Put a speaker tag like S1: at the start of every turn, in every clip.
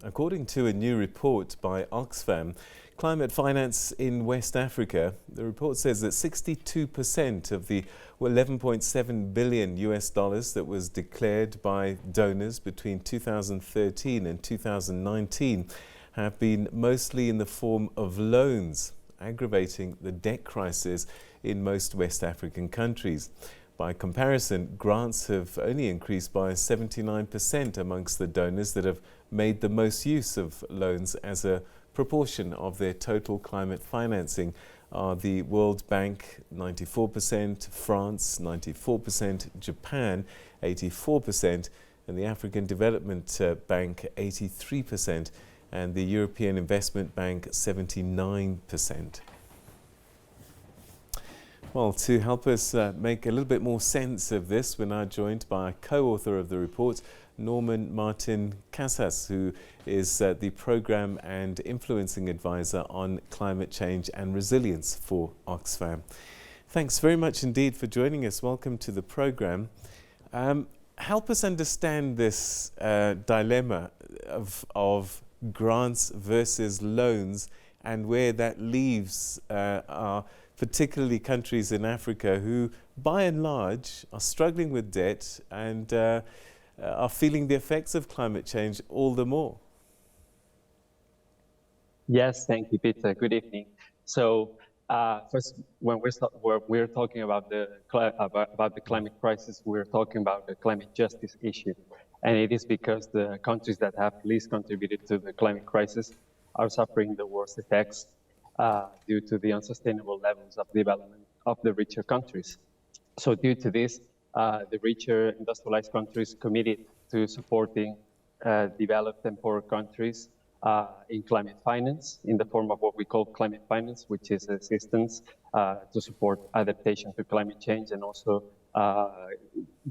S1: According to a new report by Oxfam, climate finance in West Africa, the report says that 62% of the 11.7 billion US dollars that was declared by donors between 2013 and 2019 have been mostly in the form of loans, aggravating the debt crisis in most West African countries. By comparison, grants have only increased by 79% amongst the donors that have made the most use of loans as a proportion of their total climate financing are the World Bank 94%, France 94%, Japan 84%, and the African Development Bank 83%, and the European Investment Bank 79%. Well, to help us make a little bit more sense of this, we're now joined by a co-author of the report, Martin Casas, who is the Programme and Influencing Advisor on Climate Change and Resilience for Oxfam. Thanks very much indeed for joining us. Welcome to the programme. Help us understand this dilemma of grants versus loans and where that leaves our particularly countries in Africa who, by and large, are struggling with debt and are feeling the effects of climate change all the more.
S2: Yes, thank you, Peter. Good evening. So, first, when we're talking about the climate crisis, we're talking about the climate justice issue, and it is because the countries that have least contributed to the climate crisis are suffering the worst effects due to the unsustainable levels of development of the richer countries. So due to this, the richer industrialized countries committed to supporting developed and poor countries in climate finance in the form of what we call climate finance, which is assistance to support adaptation to climate change and also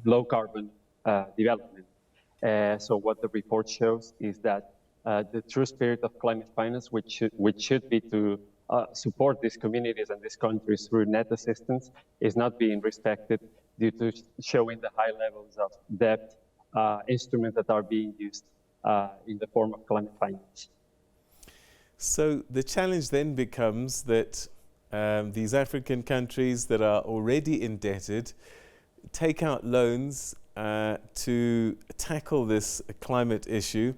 S2: low carbon development. So what the report shows is that the true spirit of climate finance, which should be to support these communities and these countries through net assistance, is not being respected due to showing the high levels of debt instruments that are being used in the form of climate finance.
S1: So the challenge then becomes that these African countries that are already indebted take out loans to tackle this climate issue,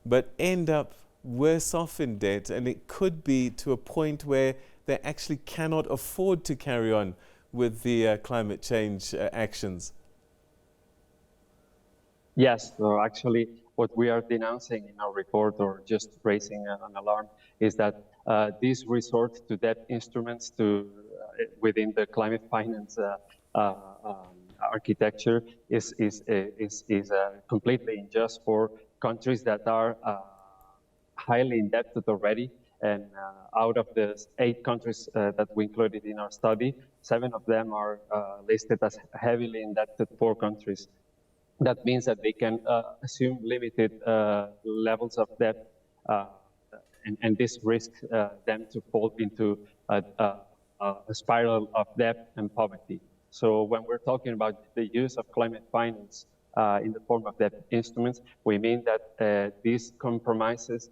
S1: but end up worse off in debt, and it could be to a point where they actually cannot afford to carry on with the climate change actions.
S2: Yes, so actually what we are denouncing in our report, or just raising an alarm, is that this resort to debt instruments within the climate finance architecture is completely unjust for countries that are highly indebted already, and out of the 8 countries that we included in our study, 7 of them are listed as heavily indebted poor countries. That means that they can assume limited levels of debt, and this risks them to fall into a spiral of debt and poverty. So when we're talking about the use of climate finance in the form of debt instruments, we mean that this compromises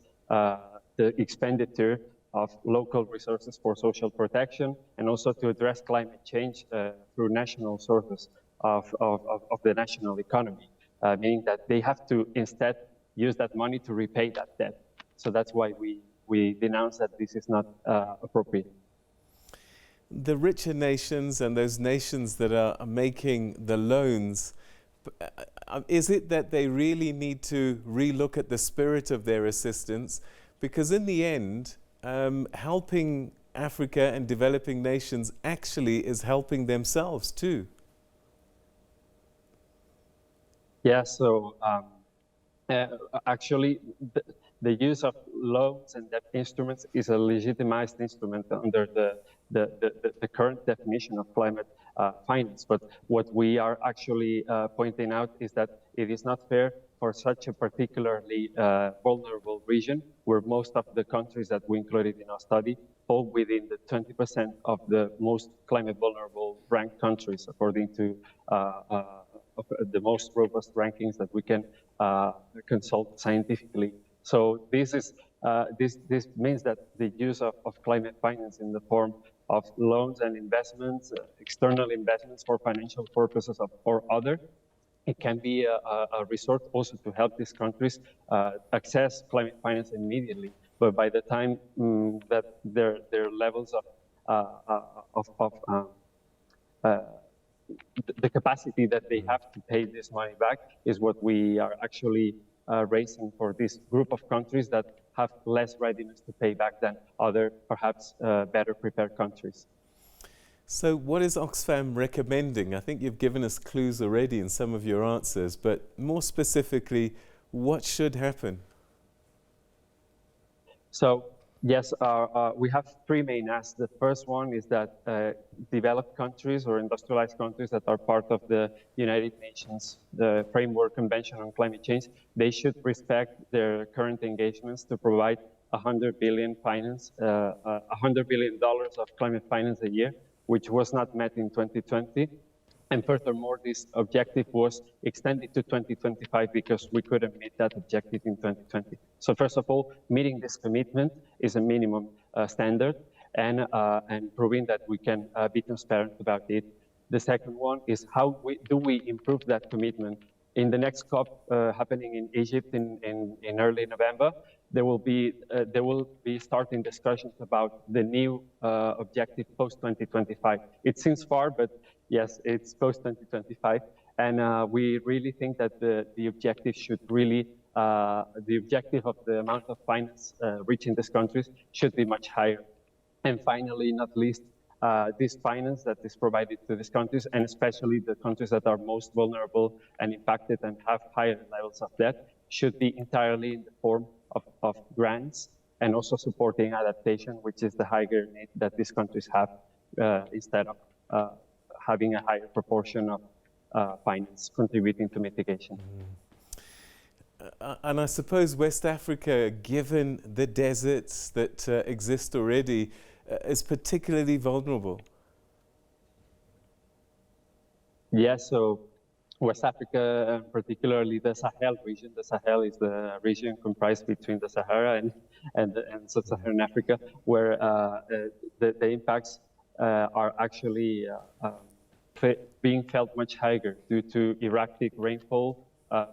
S2: the expenditure of local resources for social protection and also to address climate change through national sources of the national economy, meaning that they have to instead use that money to repay that debt. So that's why we denounce that this is not appropriate.
S1: The richer nations and those nations that are making the loans, is it that they really need to relook at the spirit of their assistance? Because in the end, helping Africa and developing nations actually is helping themselves too.
S2: Yeah, so actually the use of loans and debt instruments is a legitimized instrument under the current definition of climate finance. But what we are actually pointing out is that it is not fair for such a particularly vulnerable region, where most of the countries that we included in our study fall within the 20% of the most climate vulnerable ranked countries, according to the most robust rankings that we can consult scientifically So this means that the use of climate finance in the form of loans and investments, external investments for financial purposes or other, it can be a resort also to help these countries access climate finance immediately. But by the time that their levels the capacity that they have to pay this money back is what we are actually raising for this group of countries that have less readiness to pay back than other, perhaps better prepared countries.
S1: So what is Oxfam recommending? I think you've given us clues already in some of your answers, but more specifically, what should happen?
S2: So yes, we have three main asks. The first one is that developed countries or industrialized countries that are part of the United Nations, the Framework Convention on Climate Change, they should respect their current engagements to provide $100 billion of climate finance a year, which was not met in 2020. And furthermore, this objective was extended to 2025 because we couldn't meet that objective in 2020. So first of all, meeting this commitment is a minimum standard and proving that we can be transparent about it. The second one is how do we improve that commitment? In the next COP happening in Egypt in early November, there will be starting discussions about the new objective post 2025. It seems far, but yes, it's post 2025, and we really think that the objective should really the objective of the amount of finance reaching these countries should be much higher. And finally, not least, this finance that is provided to these countries, and especially the countries that are most vulnerable and impacted and have higher levels of debt, should be entirely in the form of grants and also supporting adaptation, which is the higher need that these countries have, instead of having a higher proportion of finance contributing to mitigation.
S1: And I suppose West Africa, given the deserts that exist already, is particularly vulnerable.
S2: Yes, so West Africa, particularly the Sahel region. The Sahel is the region comprised between the Sahara and Sub-Saharan Africa, where the impacts are actually being felt much higher due to erratic rainfall,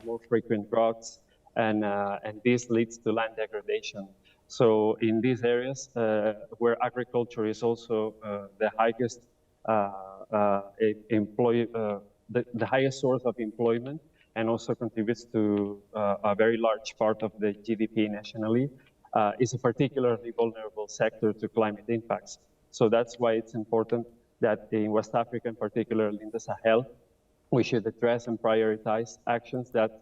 S2: more frequent droughts, and this leads to land degradation. So in these areas where agriculture is also the highest the highest source of employment and also contributes to a very large part of the GDP nationally, is a particularly vulnerable sector to climate impacts. So that's why it's important that in West Africa, and particularly in the Sahel, we should address and prioritize actions that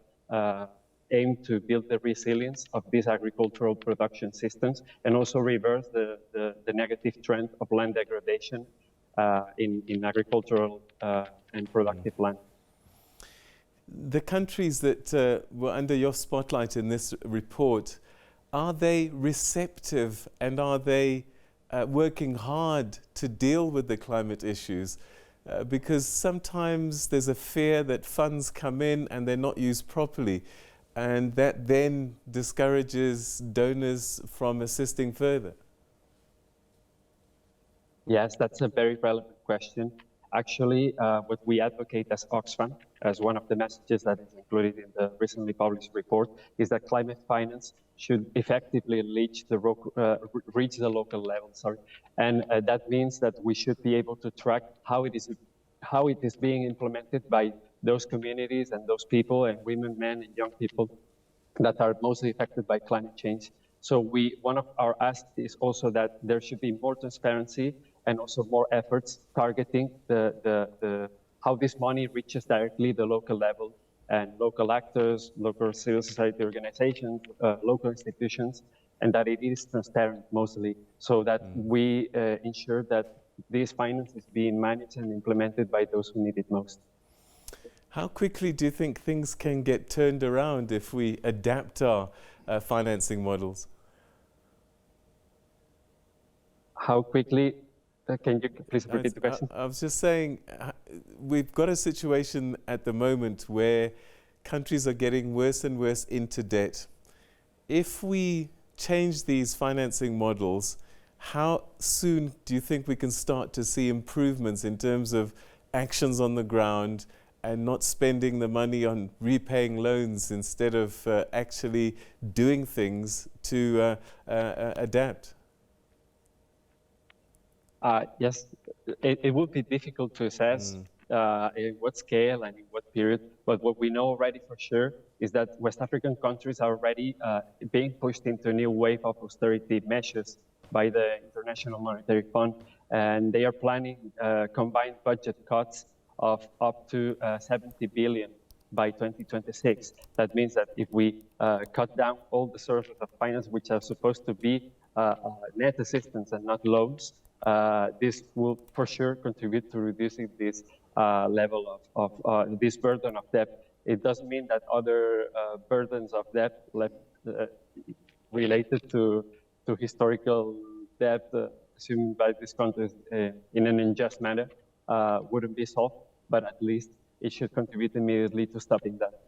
S2: aim to build the resilience of these agricultural production systems and also reverse the negative trend of land degradation in agricultural and productive land.
S1: The countries that were under your spotlight in this report, are they receptive and are they working hard to deal with the climate issues? Because sometimes there's a fear that funds come in and they're not used properly, and that then discourages donors from assisting further.
S2: Yes, that's a very relevant question. Actually, what we advocate as Oxfam, as one of the messages that is included in the recently published report, is that climate finance should effectively reach the local level. And that means that we should be able to track how it is being implemented by those communities and those people and women, men, and young people that are mostly affected by climate change. So one of our asks is also that there should be more transparency and also more efforts targeting how this money reaches directly the local level and local actors, local civil society organizations, local institutions, and that it is transparent mostly, so that we ensure that this finance is being managed and implemented by those who need it most.
S1: How quickly do you think things can get turned around if we adapt our financing models?
S2: How quickly? Can you please repeat the question?
S1: I was just saying, we've got a situation at the moment where countries are getting worse and worse into debt. If we change these financing models, how soon do you think we can start to see improvements in terms of actions on the ground and not spending the money on repaying loans instead of actually doing things to adapt?
S2: Yes, it would be difficult to assess in what scale and in what period, but what we know already for sure is that West African countries are already being pushed into a new wave of austerity measures by the International Monetary Fund, and they are planning combined budget cuts of up to 70 billion by 2026. That means that if we cut down all the sources of finance which are supposed to be net assistance and not loans, this will for sure contribute to reducing this level of this burden of debt. It doesn't mean that other burdens of debt related to historical debt assumed by this country in an unjust manner wouldn't be solved, but at least it should contribute immediately to stopping that.